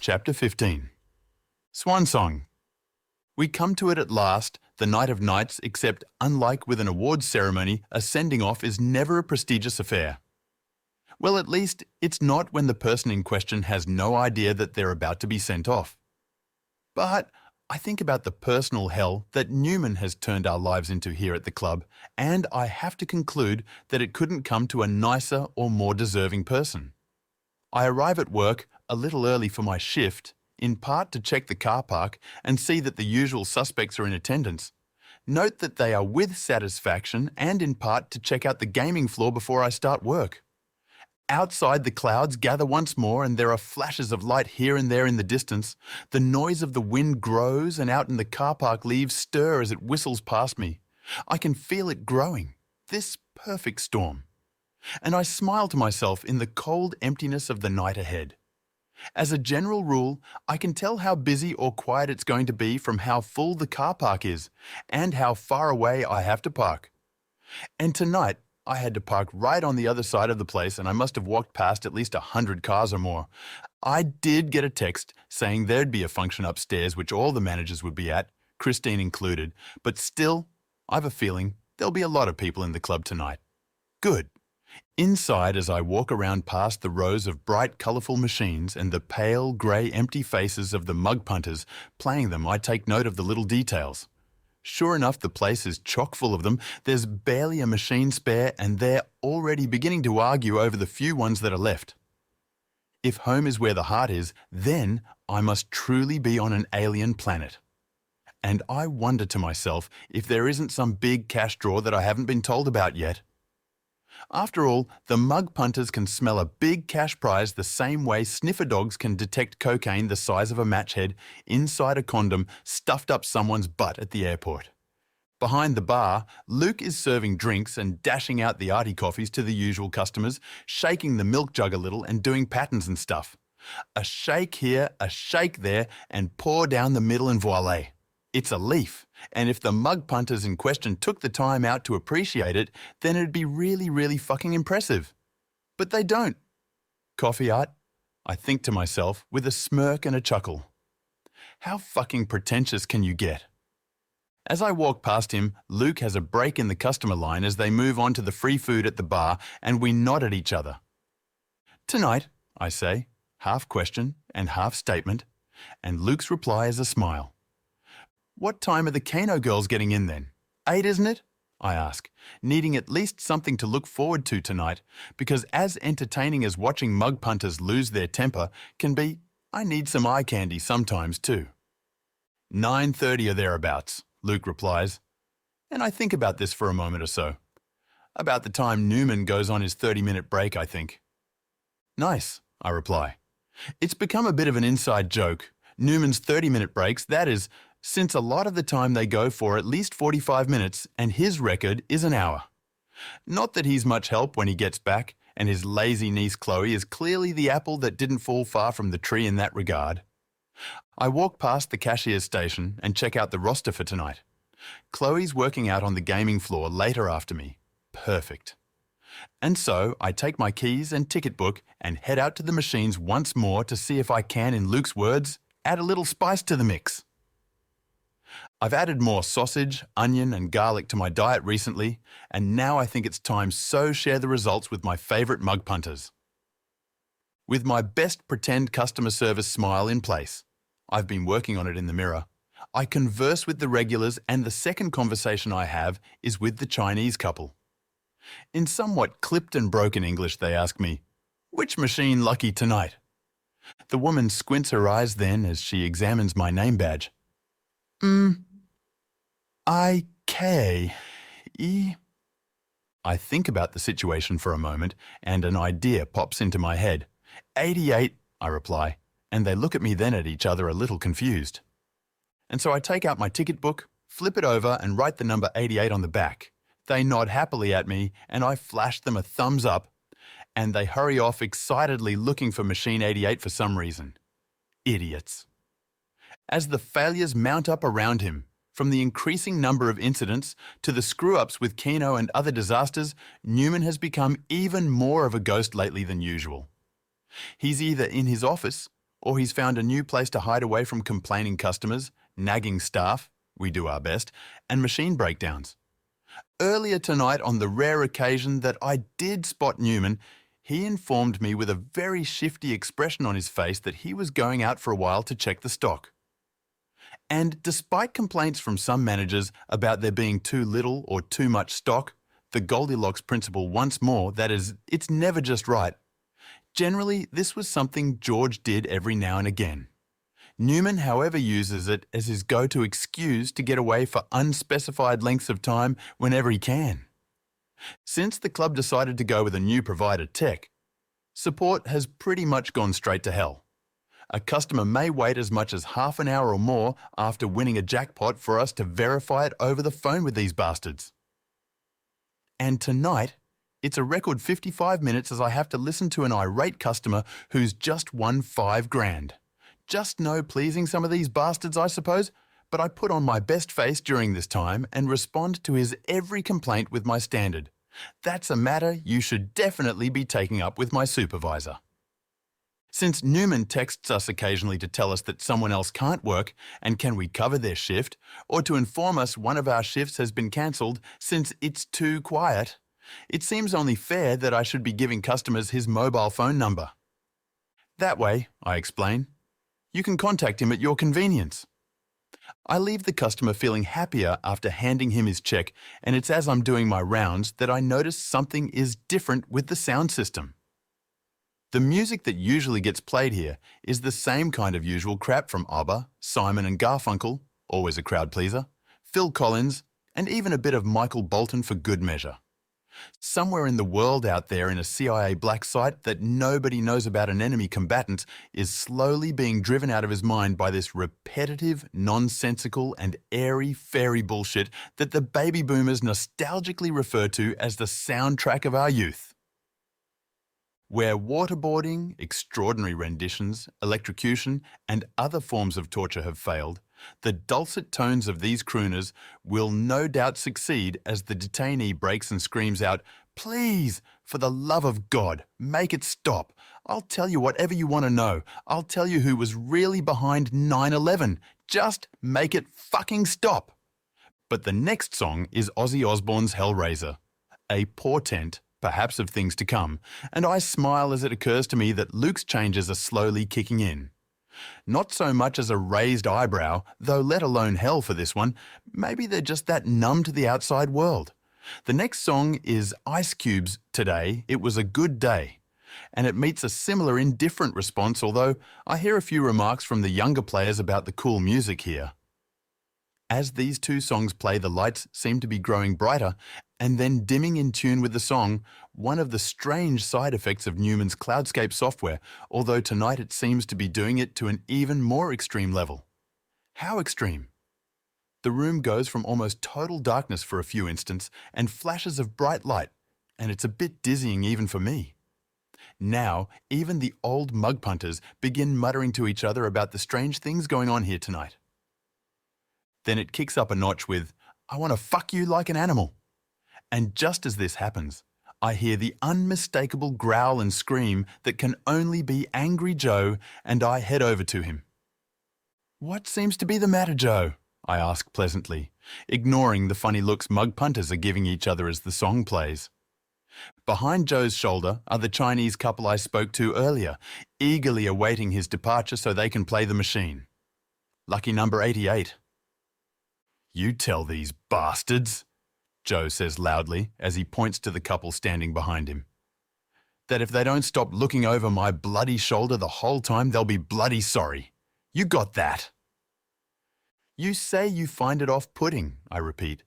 Chapter 15. Swan Song. We come to it at last, the night of nights, except unlike with an awards ceremony, a sending off is never a prestigious affair. Well, at least it's not when the person in question has no idea that they're about to be sent off. But I think about the personal hell that Newman has turned our lives into here at the club, and I have to conclude that it couldn't come to a nicer or more deserving person. I arrive at work a little early for my shift, in part to check the car park and see that the usual suspects are in attendance. Note that they are with satisfaction and in part to check out the gaming floor before I start work. Outside, the clouds gather once more and there are flashes of light here and there in the distance. The noise of the wind grows and out in the car park leaves stir as it whistles past me. I can feel it growing, this perfect storm. And I smile to myself in the cold emptiness of the night ahead. As a general rule, I can tell how busy or quiet it's going to be from how full the car park is and how far away I have to park. And tonight, I had to park right on the other side of the place and I must have walked past at least 100 cars or more. I did get a text saying there'd be a function upstairs which all the managers would be at, Christine included, but still, I've a feeling there'll be a lot of people in the club tonight. Good. Inside, as I walk around past the rows of bright, colourful machines and the pale, grey, empty faces of the mug punters playing them, I take note of the little details. Sure enough, the place is chock full of them. There's barely a machine spare and they're already beginning to argue over the few ones that are left. If home is where the heart is, then I must truly be on an alien planet. And I wonder to myself if there isn't some big cash draw that I haven't been told about yet. After all, the mug punters can smell a big cash prize the same way sniffer dogs can detect cocaine the size of a match head inside a condom stuffed up someone's butt at the airport. Behind the bar, Luke is serving drinks and dashing out the arty coffees to the usual customers, shaking the milk jug a little and doing patterns and stuff. A shake here, a shake there, and pour down the middle and voila. It's a leaf, and if the mug punters in question took the time out to appreciate it, then it'd be really, really fucking impressive. But they don't. Coffee art? I think to myself with a smirk and a chuckle. How fucking pretentious can you get? As I walk past him, Luke has a break in the customer line as they move on to the free food at the bar and we nod at each other. Tonight, I say, half question and half statement, and Luke's reply is a smile. What time are the Kano girls getting in then? 8, isn't it? I ask, needing at least something to look forward to tonight, because as entertaining as watching mug punters lose their temper can be, I need some eye candy sometimes too. 9:30 or thereabouts, Luke replies, and I think about this for a moment or so. About the time Newman goes on his 30-minute break, I think. Nice, I reply. It's become a bit of an inside joke. Newman's 30-minute breaks, that is, since a lot of the time they go for at least 45 minutes and his record is an hour. Not that he's much help when he gets back, and his lazy niece Chloe is clearly the apple that didn't fall far from the tree in that regard. I walk past the cashier's station and check out the roster for tonight. Chloe's working out on the gaming floor later after me. Perfect. And so I take my keys and ticket book and head out to the machines once more to see if I can, in Luke's words, add a little spice to the mix. I've added more sausage, onion and garlic to my diet recently, and now I think it's time so share the results with my favourite mug punters. With my best pretend customer service smile in place, I've been working on it in the mirror, I converse with the regulars and the second conversation I have is with the Chinese couple. In somewhat clipped and broken English they ask me, "Which machine lucky tonight?" The woman squints her eyes then as she examines my name badge. I-K-E? I think about the situation for a moment and an idea pops into my head. 88, I reply, and they look at me then at each other a little confused. And so I take out my ticket book, flip it over and write the number 88 on the back. They nod happily at me and I flash them a thumbs up and they hurry off excitedly looking for machine 88 for some reason. Idiots. As the failures mount up around him, from the increasing number of incidents to the screw-ups with Keno and other disasters, Newman has become even more of a ghost lately than usual. He's either in his office Or he's found a new place to hide away from complaining customers, nagging staff, we do our best, and machine breakdowns. Earlier tonight, on the rare occasion that I did spot Newman, he informed me with a very shifty expression on his face that he was going out for a while to check the stock. And despite complaints from some managers about there being too little or too much stock, the Goldilocks principle once more, that is, it's never just right. Generally, this was something George did every now and again. Newman, however, uses it as his go-to excuse to get away for unspecified lengths of time whenever he can. Since the club decided to go with a new provider tech, support has pretty much gone straight to hell. A customer may wait as much as half an hour or more after winning a jackpot for us to verify it over the phone with these bastards. And tonight, it's a record 55 minutes as I have to listen to an irate customer who's just won $5,000. Just no pleasing some of these bastards, I suppose, but I put on my best face during this time and respond to his every complaint with my standard. That's a matter you should definitely be taking up with my supervisor. Since Newman texts us occasionally to tell us that someone else can't work and can we cover their shift, or to inform us one of our shifts has been cancelled since it's too quiet, it seems only fair that I should be giving customers his mobile phone number. That way, I explain, you can contact him at your convenience. I leave the customer feeling happier after handing him his check, and it's as I'm doing my rounds that I notice something is different with the sound system. The music that usually gets played here is the same kind of usual crap from ABBA, Simon and Garfunkel, always a crowd pleaser, Phil Collins, and even a bit of Michael Bolton for good measure. Somewhere in the world out there in a CIA black site that nobody knows about an enemy combatant is slowly being driven out of his mind by this repetitive, nonsensical and airy-fairy bullshit that the baby boomers nostalgically refer to as the soundtrack of our youth. Where waterboarding, extraordinary renditions, electrocution and other forms of torture have failed, the dulcet tones of these crooners will no doubt succeed as the detainee breaks and screams out, "Please, for the love of God, make it stop. I'll tell you whatever you want to know. I'll tell you who was really behind 9/11. Just make it fucking stop." But the next song is Ozzy Osbourne's Hellraiser, a portent, perhaps of things to come, and I smile as it occurs to me that Luke's changes are slowly kicking in. Not so much as a raised eyebrow, though let alone hell for this one, maybe they're just that numb to the outside world. The next song is Ice Cube's Today, It Was a Good Day, and it meets a similar indifferent response, although I hear a few remarks from the younger players about the cool music here. As these two songs play, the lights seem to be growing brighter and then dimming in tune with the song, one of the strange side effects of Newman's Cloudscape software, although tonight it seems to be doing it to an even more extreme level. How extreme? The room goes from almost total darkness for a few instants and flashes of bright light, and it's a bit dizzying even for me. Now, even the old mug punters begin muttering to each other about the strange things going on here tonight. Then it kicks up a notch with, "I want to fuck you like an animal." And just as this happens, I hear the unmistakable growl and scream that can only be Angry Joe, and I head over to him. "What seems to be the matter, Joe?" I ask pleasantly, ignoring the funny looks mug punters are giving each other as the song plays. Behind Joe's shoulder are the Chinese couple I spoke to earlier, eagerly awaiting his departure so they can play the machine. Lucky number 88. "You tell these bastards," Joe says loudly as he points to the couple standing behind him, "that if they don't stop looking over my bloody shoulder the whole time, they'll be bloody sorry. You got that?" "You say you find it off-putting," I repeat,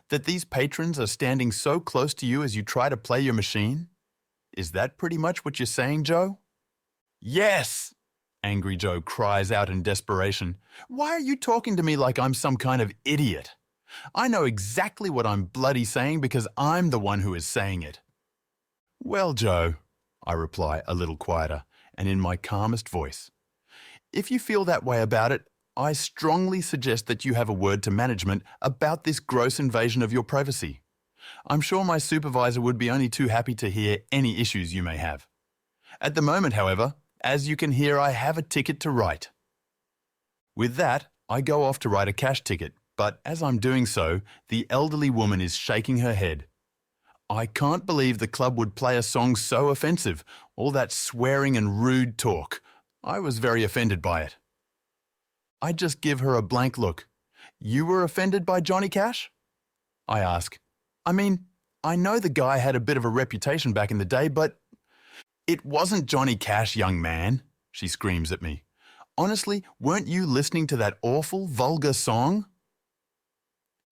"that these patrons are standing so close to you as you try to play your machine? Is that pretty much what you're saying, Joe?" "Yes!" Angry Joe cries out in desperation. "Why are you talking to me like I'm some kind of idiot? I know exactly what I'm bloody saying because I'm the one who is saying it." "Well, Joe," I reply a little quieter and in my calmest voice, "if you feel that way about it, I strongly suggest that you have a word to management about this gross invasion of your privacy. I'm sure my supervisor would be only too happy to hear any issues you may have. At the moment, however, As you can hear, I have a ticket to write. With that, I go off to write a cash ticket, but as I'm doing so, the elderly woman is shaking her head. I can't believe the club would play a song so offensive, all that swearing and rude talk. I was very offended by it. I just give her a blank look. You were offended by Johnny Cash? I ask. I mean, I know the guy had a bit of a reputation back in the day, but it wasn't Johnny Cash, young man, she screams at me. Honestly, weren't you listening to that awful, vulgar song?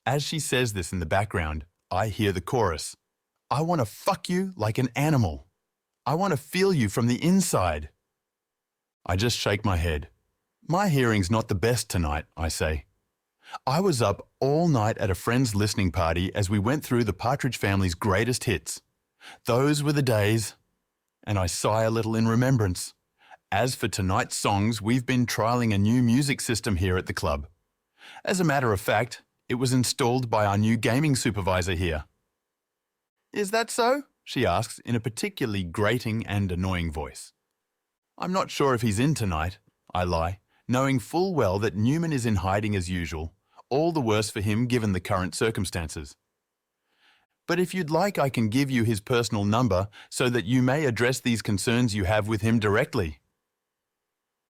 As she says this in the background, I hear the chorus. I want to fuck you like an animal. I want to feel you from the inside. I just shake my head. My hearing's not the best tonight, I say. I was up all night at a friend's listening party as we went through the Partridge Family's greatest hits. Those were the days. And I sigh a little in remembrance. As for tonight's songs, we've been trialling a new music system here at the club. As a matter of fact, it was installed by our new gaming supervisor here. Is that so? She asks in a particularly grating and annoying voice. I'm not sure if he's in tonight, I lie, knowing full well that Newman is in hiding as usual, all the worse for him given the current circumstances. But if you'd like, I can give you his personal number so that you may address these concerns you have with him directly.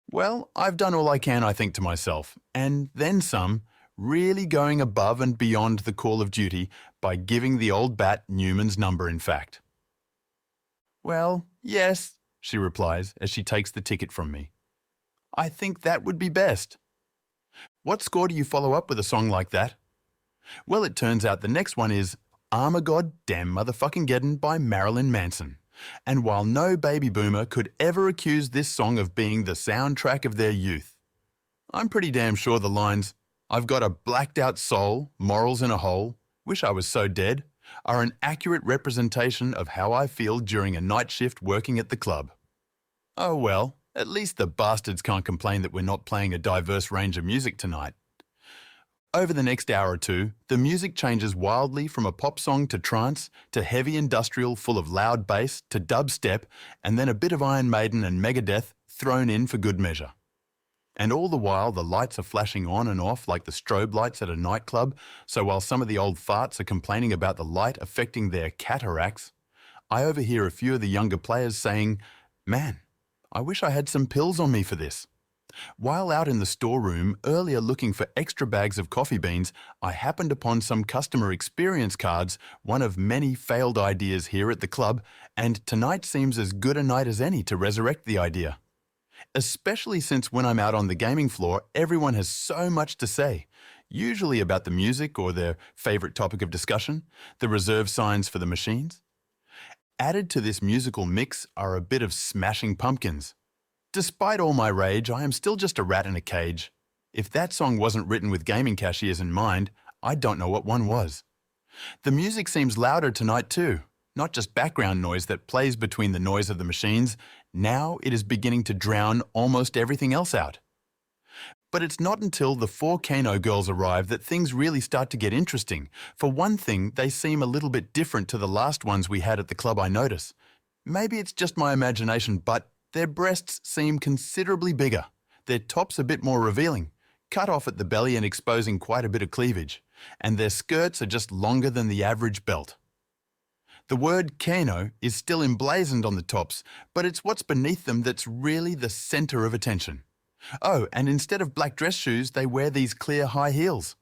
Well, I've done all I can, I think to myself, and then some, really going above and beyond the call of duty by giving the old bat Newman's number, in fact. Well, yes, she replies as she takes the ticket from me. I think that would be best. What score do you follow up with a song like that? Well, it turns out the next one is I'm a Goddamn Motherfucking Geddon by Marilyn Manson. And while no baby boomer could ever accuse this song of being the soundtrack of their youth, I'm pretty damn sure the lines, I've got a blacked out soul, morals in a hole, wish I was so dead, are an accurate representation of how I feel during a night shift working at the club. Oh well, at least the bastards can't complain that we're not playing a diverse range of music tonight. Over the next hour or two, the music changes wildly from a pop song to trance, to heavy industrial full of loud bass, to dubstep, and then a bit of Iron Maiden and Megadeth thrown in for good measure. And all the while, the lights are flashing on and off like the strobe lights at a nightclub, so while some of the old farts are complaining about the light affecting their cataracts, I overhear a few of the younger players saying, "Man, I wish I had some pills on me for this." While out in the storeroom earlier looking for extra bags of coffee beans, I happened upon some customer experience cards, one of many failed ideas here at the club, and tonight seems as good a night as any to resurrect the idea. Especially since when I'm out on the gaming floor, everyone has so much to say, usually about the music or their favorite topic of discussion, the reserve signs for the machines. Added to this musical mix are a bit of Smashing Pumpkins. Despite all my rage, I am still just a rat in a cage. If that song wasn't written with gaming cashiers in mind, I don't know what one was. The music seems louder tonight too, not just background noise that plays between the noise of the machines. Now it is beginning to drown almost everything else out. But it's not until the 4 Kano girls arrive that things really start to get interesting. For one thing, they seem a little bit different to the last ones we had at the club, I notice. Maybe it's just my imagination, but their breasts seem considerably bigger, their tops a bit more revealing, cut off at the belly and exposing quite a bit of cleavage, and their skirts are just longer than the average belt. The word Kano is still emblazoned on the tops, but it's what's beneath them that's really the center of attention. Oh, and instead of black dress shoes, they wear these clear high heels.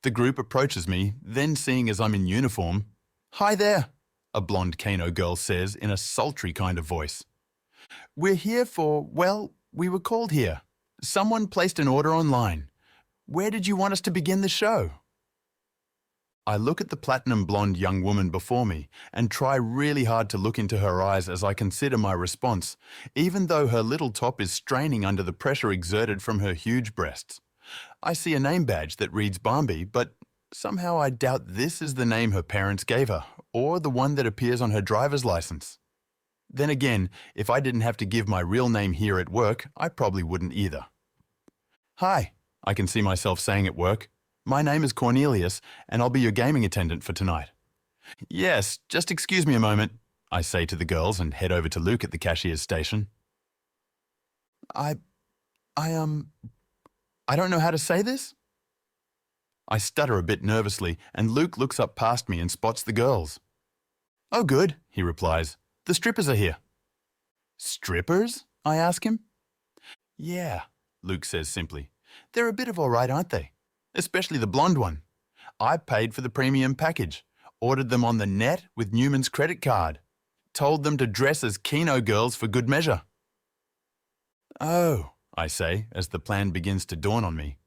The group approaches me, then seeing as I'm in uniform, "Hi there," a blonde Kano girl says in a sultry kind of voice. "We're here for, well, we were called here. Someone placed an order online. Where did you want us to begin the show?" I look at the platinum blonde young woman before me and try really hard to look into her eyes as I consider my response, even though her little top is straining under the pressure exerted from her huge breasts. I see a name badge that reads Bambi, but somehow I doubt this is the name her parents gave her, or the one that appears on her driver's license. Then again, if I didn't have to give my real name here at work, I probably wouldn't either. "Hi," I can see myself saying at work. "My name is Cornelius, and I'll be your gaming attendant for tonight." "Yes, just excuse me a moment," I say to the girls and head over to Luke at the cashier's station. I, I, um, I don't know how to say this. I stutter a bit nervously, and Luke looks up past me and spots the girls. Oh, good, he replies. The strippers are here. Strippers? I ask him. Yeah, Luke says simply. They're a bit of all right, aren't they? Especially the blonde one. I paid for the premium package, ordered them on the net with Newman's credit card, told them to dress as Keno girls for good measure. Oh, I say as the plan begins to dawn on me.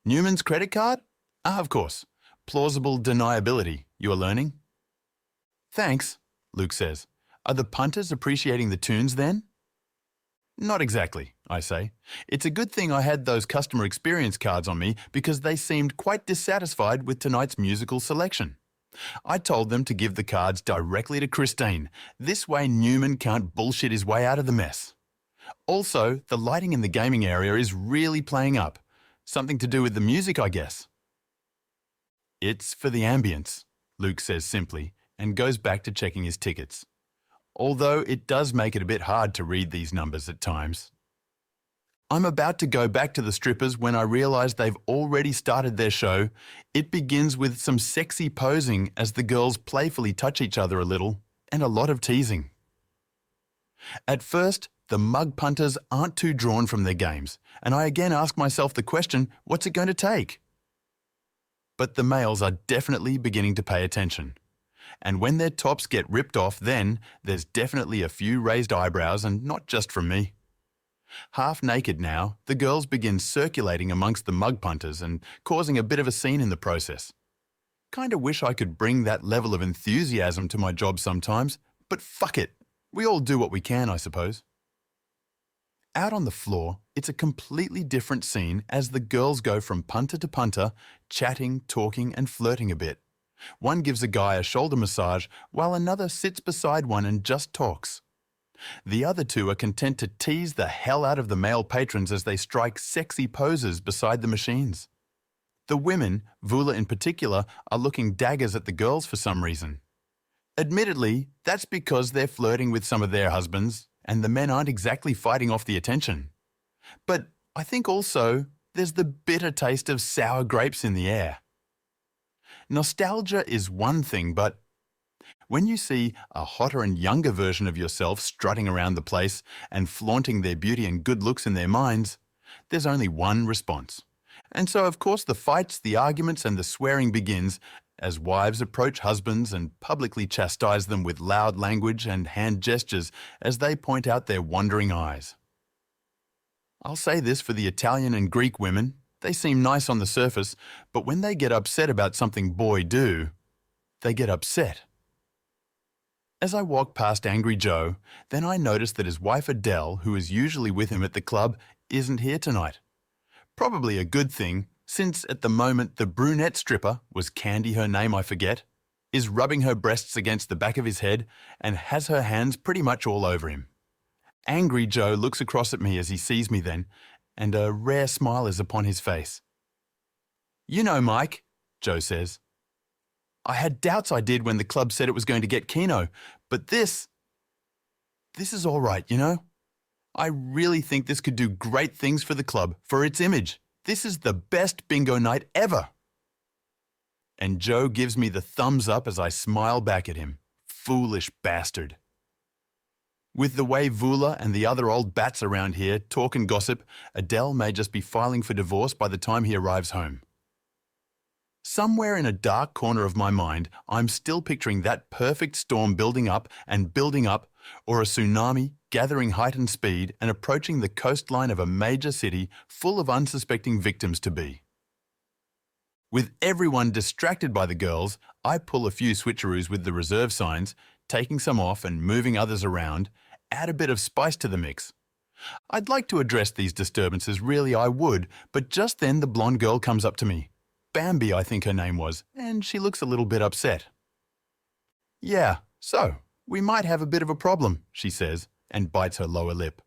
Newman's credit card? Ah, of course. Plausible deniability, you are learning. Thanks, Luke says. Are the punters appreciating the tunes then? Not exactly, I say. It's a good thing I had those customer experience cards on me because they seemed quite dissatisfied with tonight's musical selection. I told them to give the cards directly to Christine. This way Newman can't bullshit his way out of the mess. Also, the lighting in the gaming area is really playing up. Something to do with the music, I guess. It's for the ambience, Luke says simply, and goes back to checking his tickets. Although it does make it a bit hard to read these numbers at times. I'm about to go back to the strippers when I realise they've already started their show. It begins with some sexy posing as the girls playfully touch each other a little, and a lot of teasing. At first, the mug punters aren't too drawn from their games, and I again ask myself the question, what's it going to take? But the males are definitely beginning to pay attention. And when their tops get ripped off, then there's definitely a few raised eyebrows, and not just from me. Half naked now, the girls begin circulating amongst the mug punters and causing a bit of a scene in the process. Kinda wish I could bring that level of enthusiasm to my job sometimes, but fuck it. We all do what we can, I suppose. Out on the floor, it's a completely different scene as the girls go from punter to punter, chatting, talking, and flirting a bit. One gives a guy a shoulder massage, while another sits beside one and just talks. The other two are content to tease the hell out of the male patrons as they strike sexy poses beside the machines. The women, Vula in particular, are looking daggers at the girls for some reason. Admittedly, that's because they're flirting with some of their husbands, and the men aren't exactly fighting off the attention. But I think also there's the bitter taste of sour grapes in the air. Nostalgia is one thing, but when you see a hotter and younger version of yourself strutting around the place and flaunting their beauty and good looks in their minds, there's only one response. And so, of course, the fights, the arguments, and the swearing begins as wives approach husbands and publicly chastise them with loud language and hand gestures as they point out their wandering eyes. I'll say this for the Italian and Greek women. They seem nice on the surface, but when they get upset about something boy do, they get upset. As I walk past Angry Joe, then I notice that his wife Adele, who is usually with him at the club, isn't here tonight. Probably a good thing, since at the moment the brunette stripper, was Candy her name I forget, is rubbing her breasts against the back of his head and has her hands pretty much all over him. Angry Joe looks across at me as he sees me then, and a rare smile is upon his face. You know, Mike, Joe says. I had doubts I did when the club said it was going to get Keno, but this is all right, you know? I really think this could do great things for the club, for its image. This is the best bingo night ever. And Joe gives me the thumbs up as I smile back at him. Foolish bastard. With the way Vula and the other old bats around here talk and gossip, Adele may just be filing for divorce by the time he arrives home. Somewhere in a dark corner of my mind, I'm still picturing that perfect storm building up, or a tsunami gathering height and speed and approaching the coastline of a major city full of unsuspecting victims to be. With everyone distracted by the girls, I pull a few switcheroos with the reserve signs, taking some off and moving others around, add a bit of spice to the mix. I'd like to address these disturbances, really I would, but just then the blonde girl comes up to me. Bambi, I think her name was, and she looks a little bit upset. Yeah, so, we might have a bit of a problem, she says, and bites her lower lip.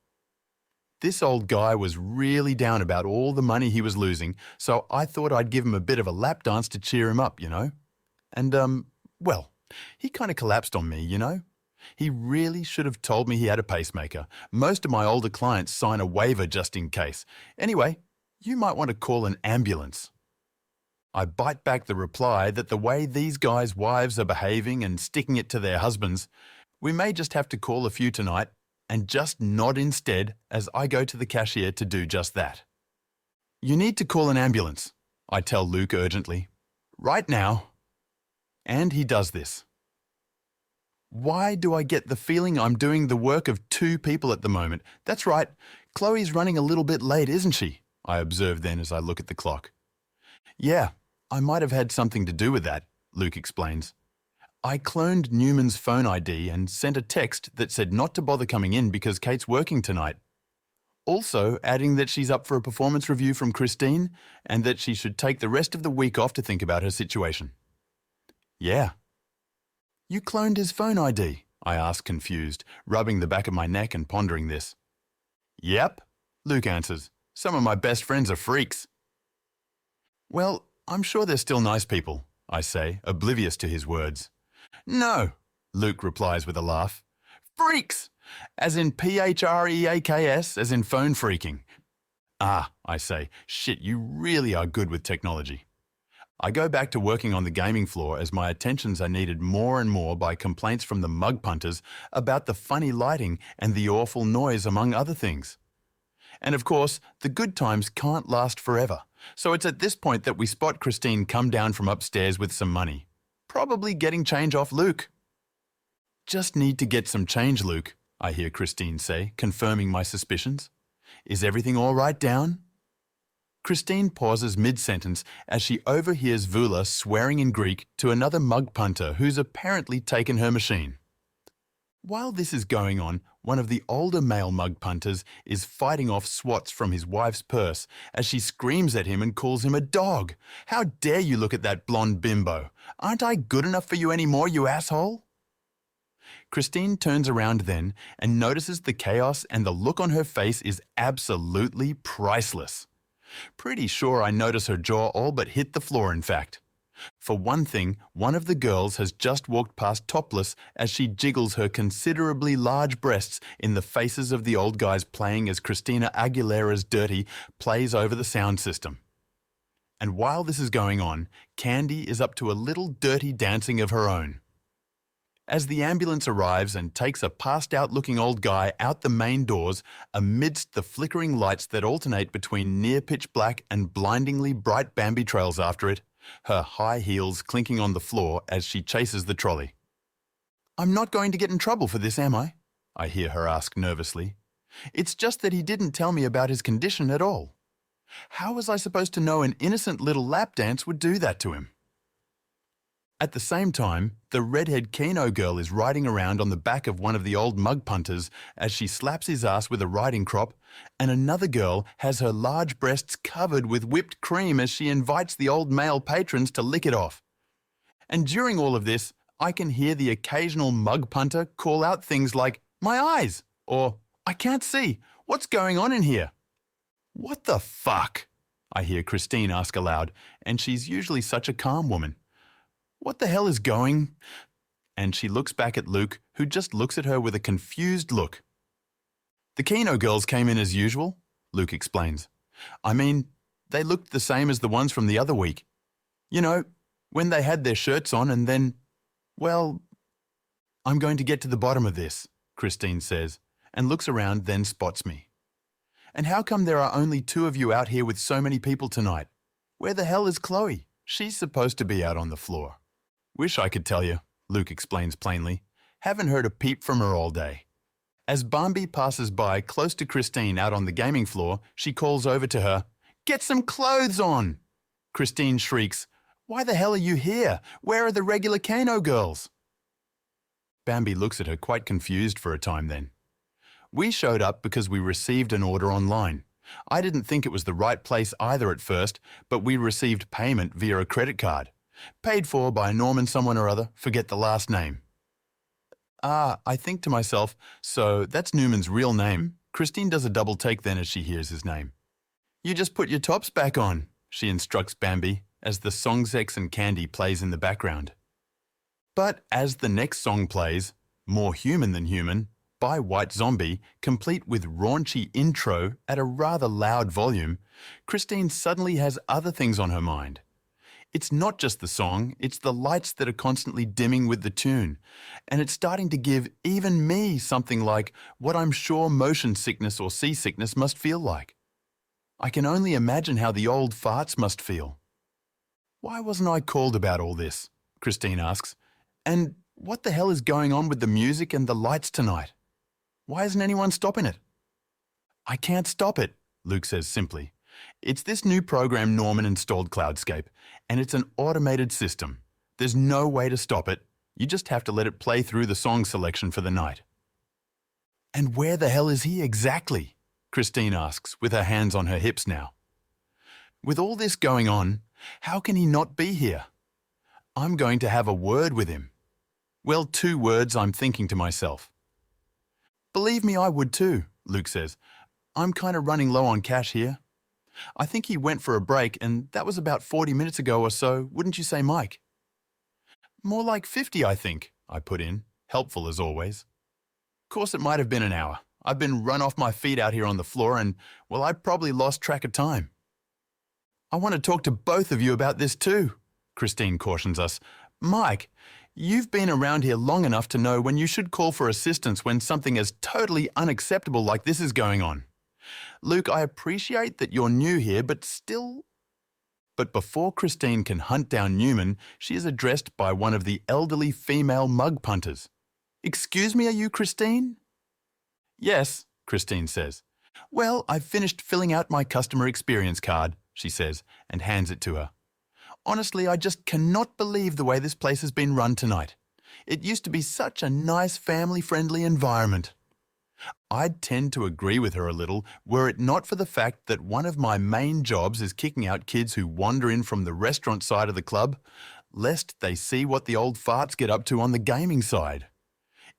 This old guy was really down about all the money he was losing, so I thought I'd give him a bit of a lap dance to cheer him up, you know? And, well, he kind of collapsed on me, you know? He really should have told me he had a pacemaker. Most of my older clients sign a waiver just in case. Anyway, you might want to call an ambulance. I bite back the reply that the way these guys' wives are behaving and sticking it to their husbands, we may just have to call a few tonight and just nod instead as I go to the cashier to do just that. You need to call an ambulance, I tell Luke urgently. Right now. And he does this. Why do I get the feeling I'm doing the work of two people at the moment? That's right, Chloe's running a little bit late, isn't she? I observe then as I look at the clock. Yeah, I might have had something to do with that, Luke explains. I cloned Newman's phone ID and sent a text that said not to bother coming in because Kate's working tonight. Also adding that she's up for a performance review from Christine and that she should take the rest of the week off to think about her situation. Yeah. You cloned his phone ID? I ask confused, rubbing the back of my neck and pondering this. Yep, Luke answers. Some of my best friends are freaks. Well, I'm sure they're still nice people, I say, oblivious to his words. No, Luke replies with a laugh. Freaks! As in P-H-R-E-A-K-S, as in phone freaking. Ah, I say, shit, you really are good with technology. I go back to working on the gaming floor as my attentions are needed more and more by complaints from the mug punters about the funny lighting and the awful noise, among other things. And of course, the good times can't last forever, so it's at this point that we spot Christine come down from upstairs with some money. Probably getting change off Luke. Just need to get some change, Luke, I hear Christine say, confirming my suspicions. Is everything all right down? Christine pauses mid-sentence as she overhears Vula swearing in Greek to another mug punter who's apparently taken her machine. While this is going on, one of the older male mug punters is fighting off swats from his wife's purse as she screams at him and calls him a dog. How dare you look at that blonde bimbo? Aren't I good enough for you anymore, you asshole? Christine turns around then and notices the chaos, and the look on her face is absolutely priceless. Pretty sure I notice her jaw all but hit the floor, in fact. For one thing, one of the girls has just walked past topless as she jiggles her considerably large breasts in the faces of the old guys playing as Christina Aguilera's Dirty plays over the sound system. And while this is going on, Candy is up to a little dirty dancing of her own. As the ambulance arrives and takes a passed-out-looking old guy out the main doors amidst the flickering lights that alternate between near-pitch black and blindingly bright Bambi trails after it, her high heels clinking on the floor as she chases the trolley. I'm not going to get in trouble for this, am I? I hear her ask nervously. It's just that he didn't tell me about his condition at all. How was I supposed to know an innocent little lap dance would do that to him? At the same time, the redhead Keno girl is riding around on the back of one of the old mug punters as she slaps his ass with a riding crop, and another girl has her large breasts covered with whipped cream as she invites the old male patrons to lick it off. And during all of this, I can hear the occasional mug punter call out things like, "My eyes," or "I can't see. What's going on in here?" What the fuck? I hear Christine ask aloud, and she's usually such a calm woman. What the hell is going? And she looks back at Luke, who just looks at her with a confused look. The Keno girls came in as usual, Luke explains. I mean, they looked the same as the ones from the other week. You know, when they had their shirts on and then, well, I'm going to get to the bottom of this, Christine says, and looks around, then spots me. And how come there are only two of you out here with so many people tonight? Where the hell is Chloe? She's supposed to be out on the floor. Wish I could tell you, Luke explains plainly. Haven't heard a peep from her all day. As Bambi passes by close to Christine out on the gaming floor, she calls over to her, "Get some clothes on!" Christine shrieks, "Why the hell are you here? Where are the regular Kano girls?" Bambi looks at her quite confused for a time then. We showed up because we received an order online. I didn't think it was the right place either at first, but we received payment via a credit card. Paid for by Norman someone or other, forget the last name. I think to myself, so that's Newman's real name. Christine does a double take then as she hears his name. You just put your tops back on, she instructs Bambi as the song Sex and Candy plays in the background. But as the next song plays, More Human Than Human, by White Zombie, complete with raunchy intro at a rather loud volume, Christine suddenly has other things on her mind. It's not just the song, it's the lights that are constantly dimming with the tune, and it's starting to give even me something like what I'm sure motion sickness or seasickness must feel like. I can only imagine how the old farts must feel. Why wasn't I called about all this? Christine asks. And what the hell is going on with the music and the lights tonight? Why isn't anyone stopping it? I can't stop it, Luke says simply. It's this new program Norman installed Cloudscape, and it's an automated system. There's no way to stop it. You just have to let it play through the song selection for the night. And where the hell is he exactly? Christine asks, with her hands on her hips now. With all this going on, how can he not be here? I'm going to have a word with him. Well, 2 words, I'm thinking to myself. Believe me, I would too, Luke says. I'm kind of running low on cash here. I think he went for a break, and that was about 40 minutes ago or so, wouldn't you say, Mike? More like 50, I think, I put in, helpful as always. Of course, it might have been an hour. I've been run off my feet out here on the floor, and, well, I probably lost track of time. I want to talk to both of you about this too, Christine cautions us. Mike, you've been around here long enough to know when you should call for assistance when something as totally unacceptable like this is going on. Luke, I appreciate that you're new here, but still... But before Christine can hunt down Newman, she is addressed by one of the elderly female mug punters. Excuse me, are you Christine? Yes, Christine says. Well, I've finished filling out my customer experience card, she says, and hands it to her. Honestly, I just cannot believe the way this place has been run tonight. It used to be such a nice, family-friendly environment. I'd tend to agree with her a little were it not for the fact that one of my main jobs is kicking out kids who wander in from the restaurant side of the club, lest they see what the old farts get up to on the gaming side.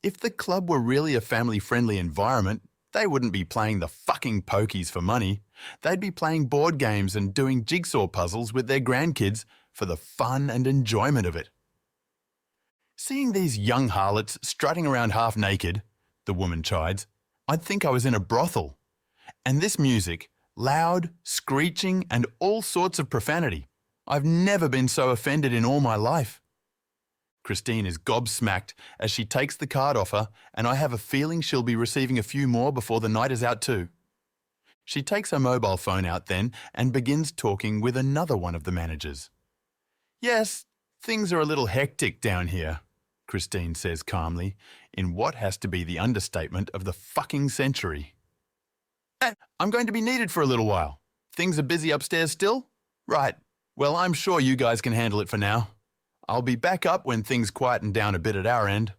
If the club were really a family-friendly environment, they wouldn't be playing the fucking pokies for money. They'd be playing board games and doing jigsaw puzzles with their grandkids for the fun and enjoyment of it. Seeing these young harlots strutting around half naked, the woman chides, I'd think I was in a brothel. And this music, loud, screeching, and all sorts of profanity. I've never been so offended in all my life. Christine is gobsmacked as she takes the card off her, and I have a feeling she'll be receiving a few more before the night is out too. She takes her mobile phone out then and begins talking with another one of the managers. Yes, things are a little hectic down here, Christine says calmly, in what has to be the understatement of the fucking century. I'm going to be needed for a little while. Things are busy upstairs still? Right. Well, I'm sure you guys can handle it for now. I'll be back up when things quieten down a bit at our end.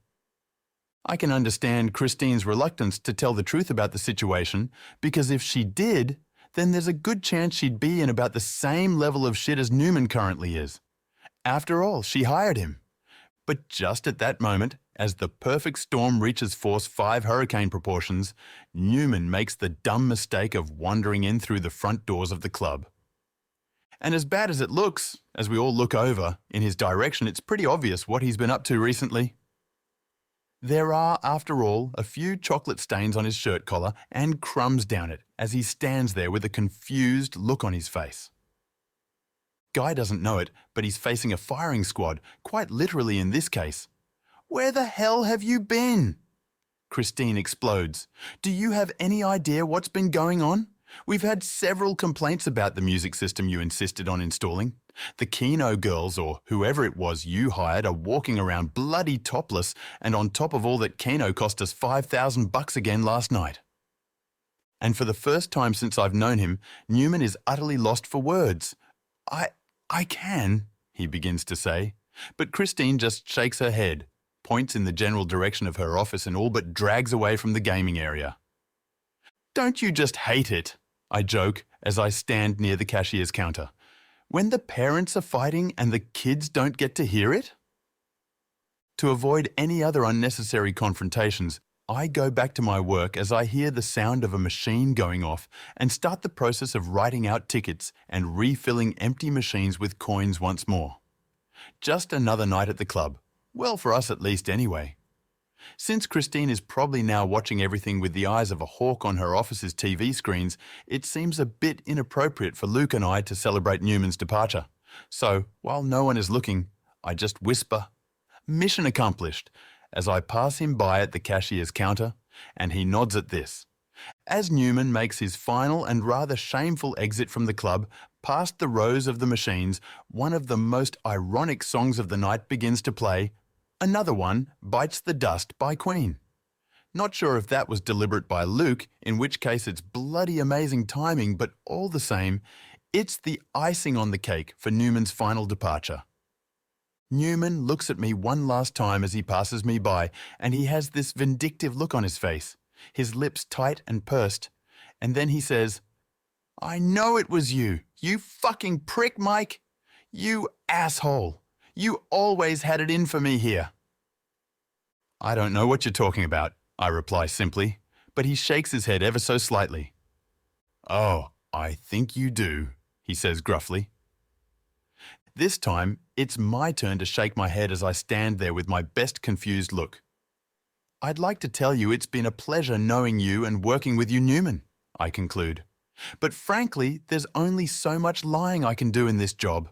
I can understand Christine's reluctance to tell the truth about the situation, because if she did, then there's a good chance she'd be in about the same level of shit as Newman currently is. After all, she hired him. But just at that moment, as the perfect storm reaches force 5 hurricane proportions, Newman makes the dumb mistake of wandering in through the front doors of the club. And as bad as it looks, as we all look over in his direction, it's pretty obvious what he's been up to recently. There are, after all, a few chocolate stains on his shirt collar and crumbs down it as he stands there with a confused look on his face. Guy doesn't know it, but he's facing a firing squad, quite literally in this case. Where the hell have you been? Christine explodes. Do you have any idea what's been going on? We've had several complaints about the music system you insisted on installing. The Keno girls, or whoever it was you hired, are walking around bloody topless, and on top of all that, Keno cost us $5,000 again last night. And for the first time since I've known him, Newman is utterly lost for words. I can, he begins to say, but Christine just shakes her head, points in the general direction of her office and all but drags away from the gaming area. Don't you just hate it? I joke as I stand near the cashier's counter. When the parents are fighting and the kids don't get to hear it? To avoid any other unnecessary confrontations, I go back to my work as I hear the sound of a machine going off and start the process of writing out tickets and refilling empty machines with coins once more. Just another night at the club. Well, for us at least anyway. Since Christine is probably now watching everything with the eyes of a hawk on her office's TV screens, it seems a bit inappropriate for Luke and I to celebrate Newman's departure. So, while no one is looking, I just whisper, "Mission accomplished," as I pass him by at the cashier's counter, and he nods at this. As Newman makes his final and rather shameful exit from the club, past the rows of the machines, one of the most ironic songs of the night begins to play. Another one, Bites the Dust by Queen. Not sure if that was deliberate by Luke, in which case it's bloody amazing timing, but all the same, it's the icing on the cake for Newman's final departure. Newman looks at me one last time as he passes me by, and he has this vindictive look on his face, his lips tight and pursed, and then he says, "I know it was you, you fucking prick, Mike. You asshole. You always had it in for me here." "I don't know what you're talking about," I reply simply, but he shakes his head ever so slightly. "Oh, I think you do," he says gruffly. This time, it's my turn to shake my head as I stand there with my best confused look. "I'd like to tell you it's been a pleasure knowing you and working with you, Newman," I conclude. "But frankly, there's only so much lying I can do in this job.